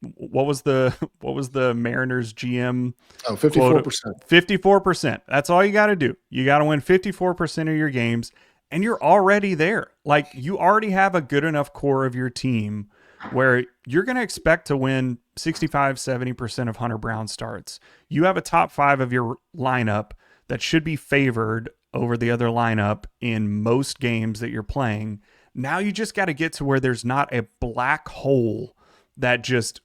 what was the Mariners GM?
Oh, 54%.
54%. That's all you got to do. You got to win 54% of your games, and you're already there. Like, you already have a good enough core of your team where you're going to expect to win 65, 70% of Hunter Brown starts. You have a top 5 of your lineup that should be favored over the other lineup in most games that you're playing. Now you just got to get to where there's not a black hole that just,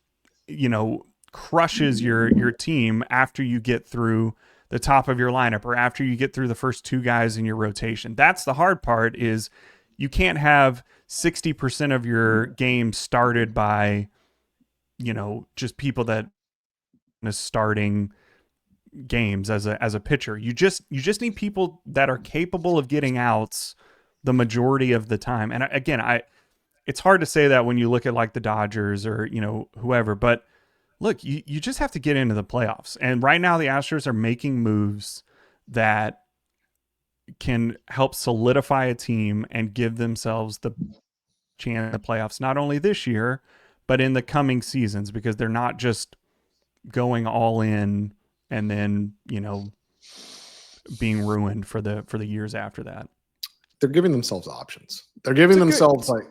crushes your team after you get through the top of your lineup or after you get through the first 2 guys in your rotation. That's the hard part, is you can't have 60% of your game started by, just people that is starting games as a pitcher. You just need people that are capable of getting outs the majority of the time. And again, it's hard to say that when you look at like the Dodgers or, whoever, but look, you just have to get into the playoffs. And right now the Astros are making moves that can help solidify a team and give themselves the chance at the playoffs, not only this year, but in the coming seasons, because they're not just going all in and then, being ruined for the years after that.
They're giving themselves options. They're giving themselves like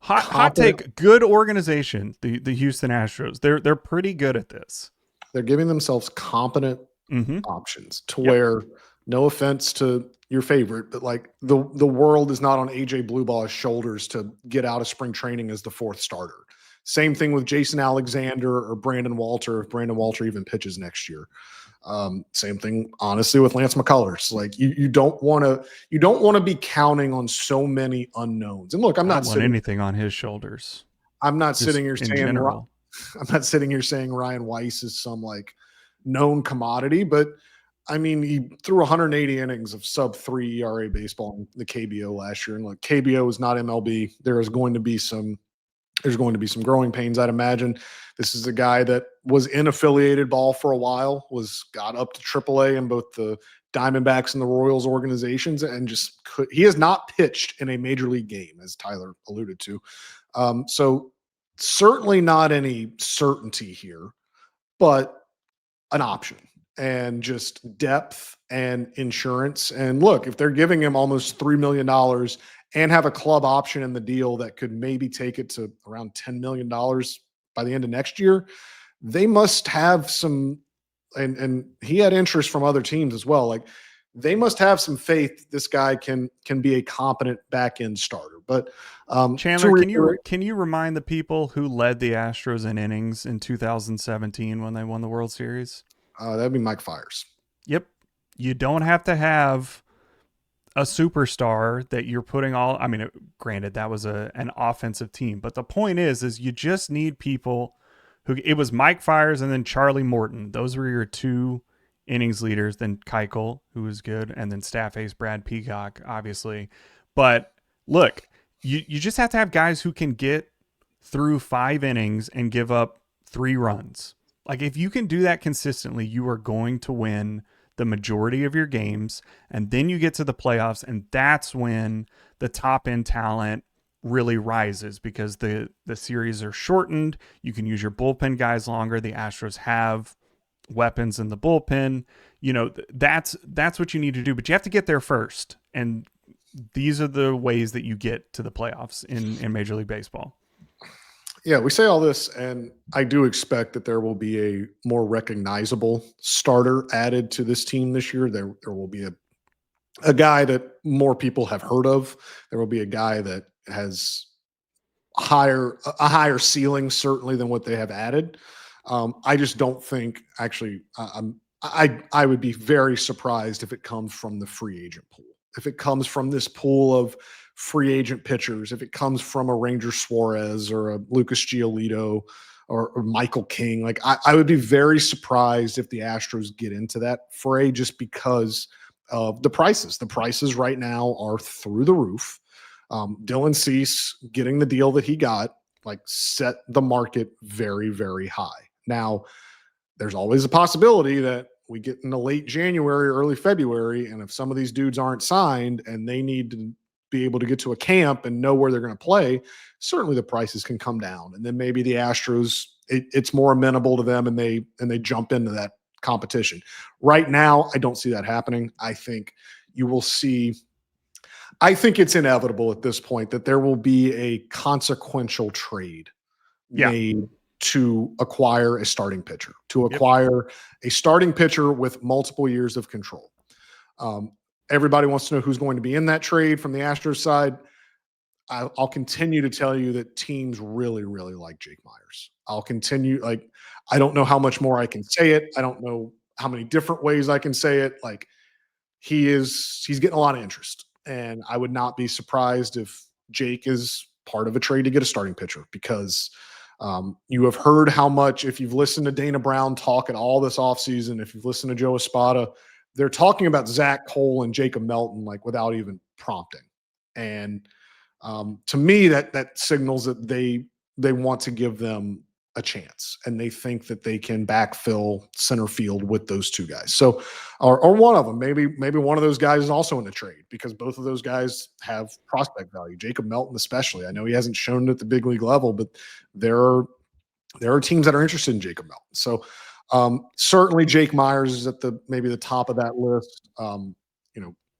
hot take, good organization, the Houston Astros. They're pretty good at this.
They're giving themselves competent options to where, no offense to your favorite, but like the world is not on AJ Blueball's shoulders to get out of spring training as the 4th starter. Same thing with Jason Alexander or Brandon Walter, if Brandon Walter even pitches next year. Same thing, honestly, with Lance McCullers. Like you don't want to be counting on so many unknowns. And look, I'm not
sitting anything on his shoulders.
I'm not sitting here saying Ryan Weiss is some like known commodity, but I mean, he threw 180 innings of sub-3 ERA baseball in the KBO last year, and like KBO is not MLB. There's going to be some growing pains, I'd imagine. This is a guy that was in affiliated ball for a while, got up to AAA in both the Diamondbacks and the Royals organizations, and he has not pitched in a major league game, as Tyler alluded to. So certainly not any certainty here, but an option and just depth and insurance. And look, if they're giving him almost $3 million and have a club option in the deal that could maybe take it to around $10 million by the end of next year, they must have some, and he had interest from other teams as well. Like, they must have some faith this guy can be a competent back end starter. But
Chandler, can you remind the people who led the Astros in innings in 2017 when they won the World Series?
That'd be Mike Fiers.
Yep. You don't have to have a superstar that you're putting granted, that was an offensive team, but the point is you just need people it was Mike Fiers and then Charlie Morton. Those were your 2 innings leaders, then Keuchel, who was good, and then staff ace Brad Peacock, obviously. But look, you just have to have guys who can get through 5 innings and give up 3 runs. Like, if you can do that consistently, you are going to win the majority of your games, and then you get to the playoffs, and that's when the top end talent really rises, because the series are shortened. You can use your bullpen guys longer. The Astros have weapons in the bullpen. That's what you need to do, but you have to get there first, and these are the ways that you get to the playoffs in Major League Baseball.
Yeah, we say all this, and I do expect that there will be a more recognizable starter added to this team this year. There will be a guy that more people have heard of. There will be a guy that has a higher ceiling, certainly, than what they have added. I just don't think, actually, I would be very surprised if it comes from the free agent pool. If it comes from this pool of free agent pitchers, if it comes from a Ranger Suarez or a Lucas Giolito or Michael King, like I would be very surprised if the Astros get into that fray, just because of the prices. The prices right now are through the roof. Dylan Cease getting the deal that he got, like, set the market very, very high. Now, there's always a possibility that we get into late January, early February, and if some of these dudes aren't signed and they need to be able to get to a camp and know where they're going to play, certainly the prices can come down. And then maybe the Astros, it's more amenable to them, and they jump into that competition. Right now, I don't see that happening. I think you will see. I think it's inevitable at this point that there will be a consequential trade made to acquire a starting pitcher, a starting pitcher with multiple years of control. Everybody wants to know who's going to be in that trade from the Astros side. I'll continue to tell you that teams really, really like Jake Myers. I'll continue. I don't know how much more I can say it. I don't know how many different ways I can say it. He's getting a lot of interest, and I would not be surprised if Jake is part of a trade to get a starting pitcher, because you have heard how much, if you've listened to Dana Brown talk at all this offseason, if you've listened to Joe Espada, they're talking about Zach Cole and Jacob Melton without even prompting. And to me, that signals that they want to give them a chance, and they think that they can backfill center field with those two guys. So, or one of them, maybe one of those guys is also in the trade, because both of those guys have prospect value. Jacob Melton, especially. I know he hasn't shown it at the big league level, but there are teams that are interested in Jacob Melton. So, certainly Jake Myers is at maybe the top of that list.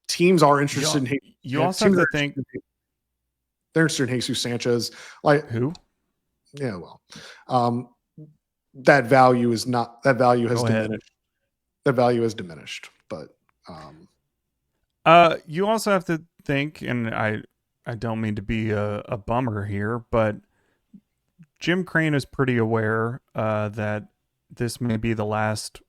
Teams are interested in.
You also have to think
they're interested in Jesus Sanchez.
Who?
Yeah, well, that value has diminished. That value has diminished, but
you also have to think, and I don't mean to be a bummer here, but Jim Crane is pretty aware that this may be the last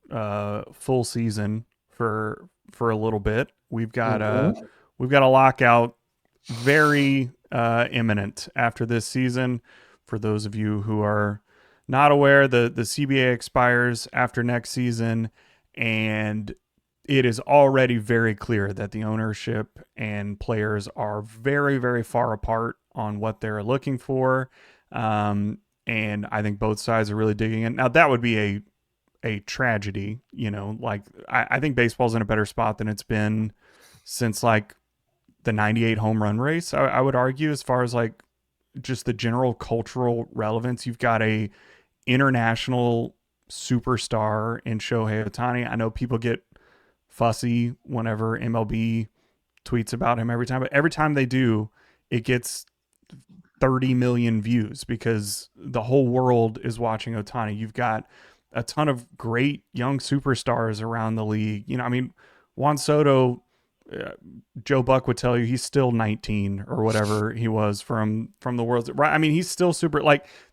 full season for a little bit. We've got a lockout very imminent after this season. For those of you who are not aware, the CBA expires after next season, and it is already very clear that the ownership and players are very, very far apart on what they're looking for. And I think both sides are really digging in. Now, that would be a tragedy, I think baseball's in a better spot than it's been since the 98 home run race, I would argue, as far as just the general cultural relevance. You've got a international superstar in Shohei Ohtani. I know people get fussy whenever MLB tweets about him every time, but every time they do, it gets 30 million views because the whole world is watching Ohtani. You've got a ton of great young superstars around the league. Juan Soto, Joe Buck would tell you he's still 19 or whatever he was from the world. Right. He's still super,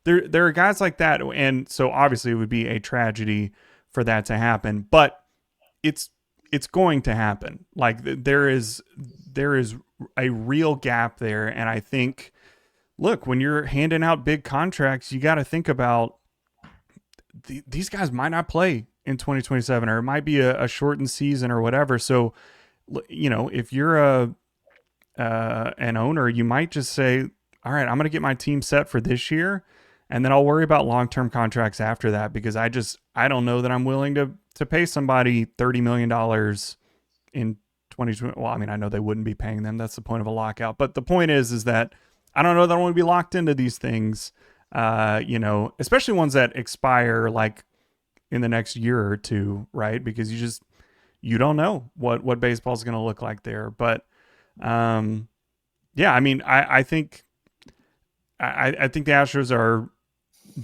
there are guys like that. And so obviously it would be a tragedy for that to happen, but it's going to happen. There is a real gap there. And I think, look, when you're handing out big contracts, you got to think about these guys might not play in 2027, or it might be a shortened season or whatever. So, if you're an owner, you might just say, all right, I'm going to get my team set for this year, and then I'll worry about long-term contracts after that, because I don't know that I'm willing to pay somebody $30 million in 2020. Well, I know they wouldn't be paying them. That's the point of a lockout. But the point is that I don't know that I want to be locked into these things, especially ones that expire in the next year or two, right? Because you don't know what baseball is going to look like there. But I think the Astros are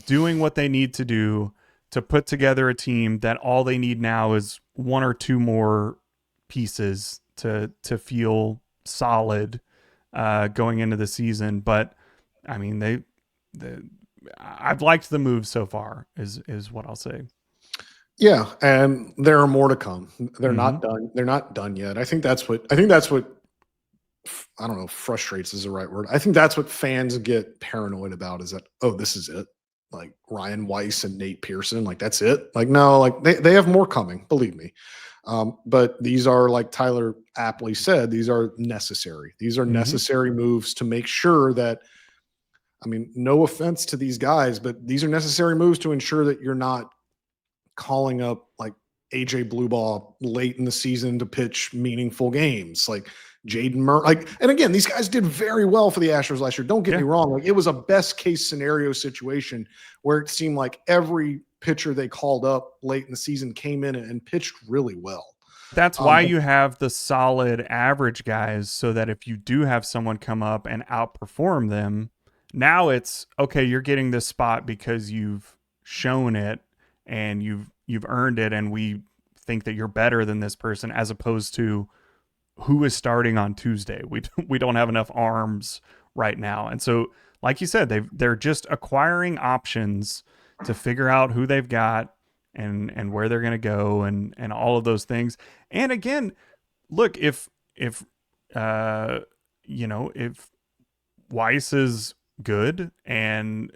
doing what they need to do to put together a team that all they need now is one or two more pieces to feel solid going into the season. But I've liked the move so far is what I'll say.
Yeah, and there are more to come. They're not done. They're not done yet. I think that's what I don't know, frustrates is the right word. I think that's what fans get paranoid about, is that, oh, this is it. Ryan Weiss and Nate Pearson, that's it. No, they have more coming, believe me. But these are, like Tyler aptly said, these are necessary. These are necessary moves to make sure that, no offense to these guys, but these are necessary moves to ensure that you're not calling up AJ Bluebaugh late in the season to pitch meaningful games. Like Jaden Murray, and again, these guys did very well for the Astros last year. Don't get me wrong. Like, it was a best case scenario situation where it seemed like every pitcher they called up late in the season came in and pitched really well.
That's why you have the solid average guys, so that if you do have someone come up and outperform them, now it's okay, you're getting this spot because you've shown it and you've earned it, and we think that you're better than this person, as opposed to who is starting on Tuesday. We don't have enough arms right now. And so, like you said, they're just acquiring options to figure out who they've got and where they're going to go and all of those things. And again, look, if Weiss is good and,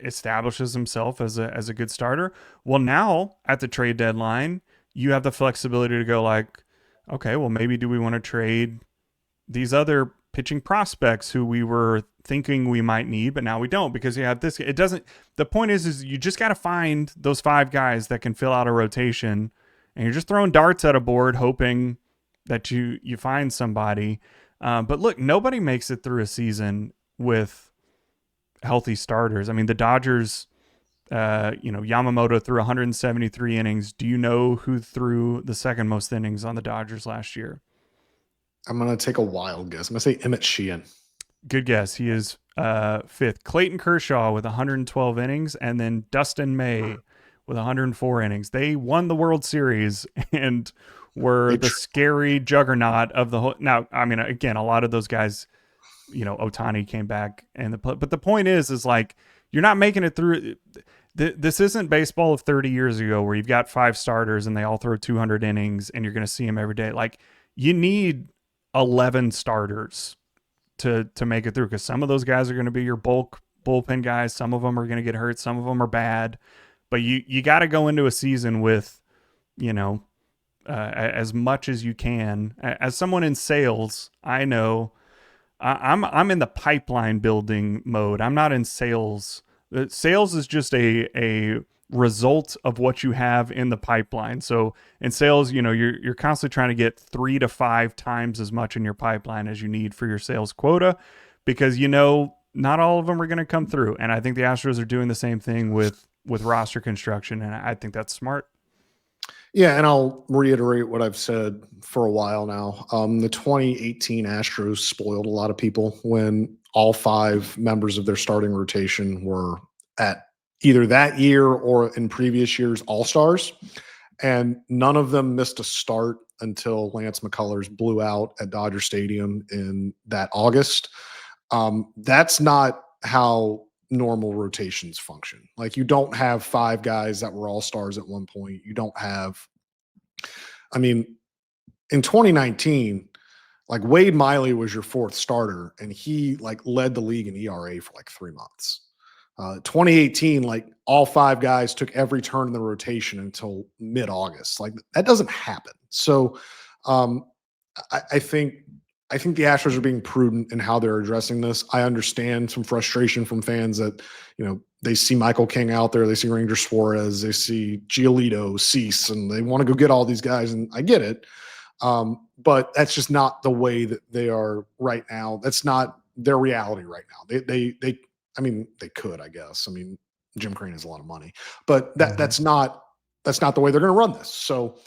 establishes himself as a good starter, well, now at the trade deadline, you have the flexibility to go like, okay, well, maybe do we want to trade these other pitching prospects who we were thinking we might need, but now we don't because you have this. It doesn't. The point is you just got to find those 5 guys that can fill out a rotation, and you're just throwing darts at a board hoping that you find somebody. But look, nobody makes it through a season with healthy starters. I mean, the Dodgers, Yamamoto threw 173 innings. Do you know who threw the second most innings on the Dodgers last year?
I'm going to take a wild guess. I'm going to say Emmett Sheehan.
Good guess. He is 5th. Clayton Kershaw with 112 innings, and then Dustin May with 104 innings. They won the World Series and were the scary juggernaut of the whole. Now, I mean, again, a lot of those guys, Ohtani came back, but the point is like, you're not making it through. This isn't baseball of 30 years ago where you've got 5 starters and they all throw 200 innings and you're going to see them every day. Like, you need 11 starters to make it through, because some of those guys are going to be your bullpen guys. Some of them are going to get hurt. Some of them are bad, but you got to go into a season with, as much as you can. As someone in sales, I know I'm in the pipeline building mode. I'm not in sales. Sales is just a result of what you have in the pipeline. So in sales, you're constantly trying to get 3 to 5 times as much in your pipeline as you need for your sales quota, because not all of them are going to come through. And I think the Astros are doing the same thing with roster construction, and I think that's smart.
Yeah, and I'll reiterate what I've said for a while now. The 2018 Astros spoiled a lot of people when all 5 members of their starting rotation were at either that year or in previous years All-Stars, and none of them missed a start until Lance McCullers blew out at Dodger Stadium in that August. That's not how normal rotations function. Like, you don't have 5 guys that were All-Stars at one point. You don't have, in 2019, like, Wade Miley was your 4th starter, and he led the league in ERA for 3 months. 2018, all 5 guys took every turn in the rotation until mid-August. That doesn't happen. So I think the Astros are being prudent in how they're addressing this. I understand some frustration from fans that, they see Michael King out there, they see Ranger Suarez, they see Giolito, Cease, and they want to go get all these guys, and I get it. But that's just not the way that they are right now. That's not their reality right now. They could, I guess. Jim Crane has a lot of money, but that's not the way they're going to run this. So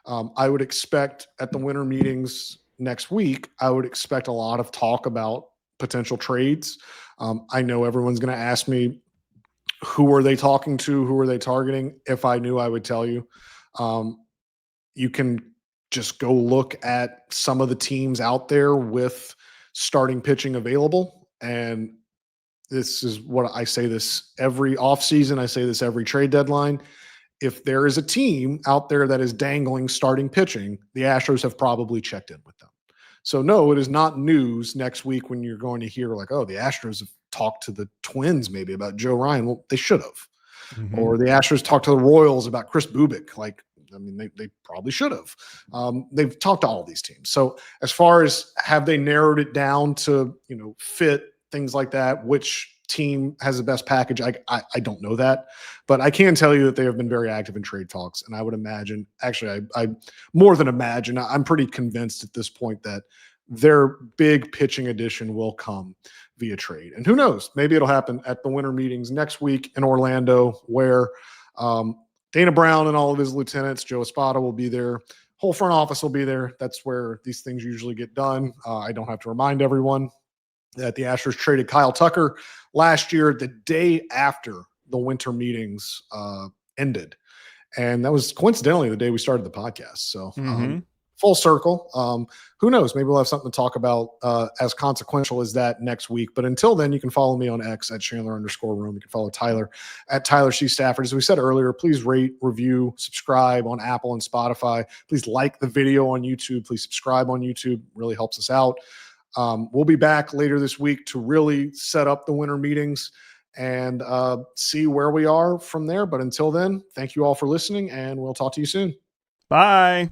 I would expect at the winter meetings next week, I would expect a lot of talk about potential trades. I know everyone's going to ask me, who are they talking to? Who are they targeting? If I knew, I would tell you. You can just go look at some of the teams out there with starting pitching available, and this is what I say this every offseason. I say this every trade deadline. If there is a team out there that is dangling starting pitching, the Astros have probably checked in with them. So no, it is not news next week when you're going to hear oh, the Astros have talked to the Twins maybe about Joe Ryan. Well, they should have. Mm-hmm. Or the Astros talked to the Royals about Chris Bubik. They probably should have. They've talked to all these teams. So as far as have they narrowed it down to, fit, things like that, which team has the best package. I don't know that, but I can tell you that they have been very active in trade talks. And I would imagine, actually, I more than imagine, I'm pretty convinced at this point that their big pitching addition will come via trade. And who knows, maybe it'll happen at the winter meetings next week in Orlando, where Dana Brown and all of his lieutenants, Joe Espada will be there. Whole front office will be there. That's where these things usually get done. I don't have to remind everyone that the Astros traded Kyle Tucker last year, the day after the winter meetings ended. And that was coincidentally the day we started the podcast. So full circle. Who knows? Maybe we'll have something to talk about as consequential as that next week. But until then, you can follow me on X at Chandler_room. You can follow Tyler at Tyler C. Stafford. As we said earlier, please rate, review, subscribe on Apple and Spotify. Please like the video on YouTube. Please subscribe on YouTube. It really helps us out. We'll be back later this week to really set up the winter meetings and see where we are from there. But until then, thank you all for listening, and we'll talk to you soon.
Bye.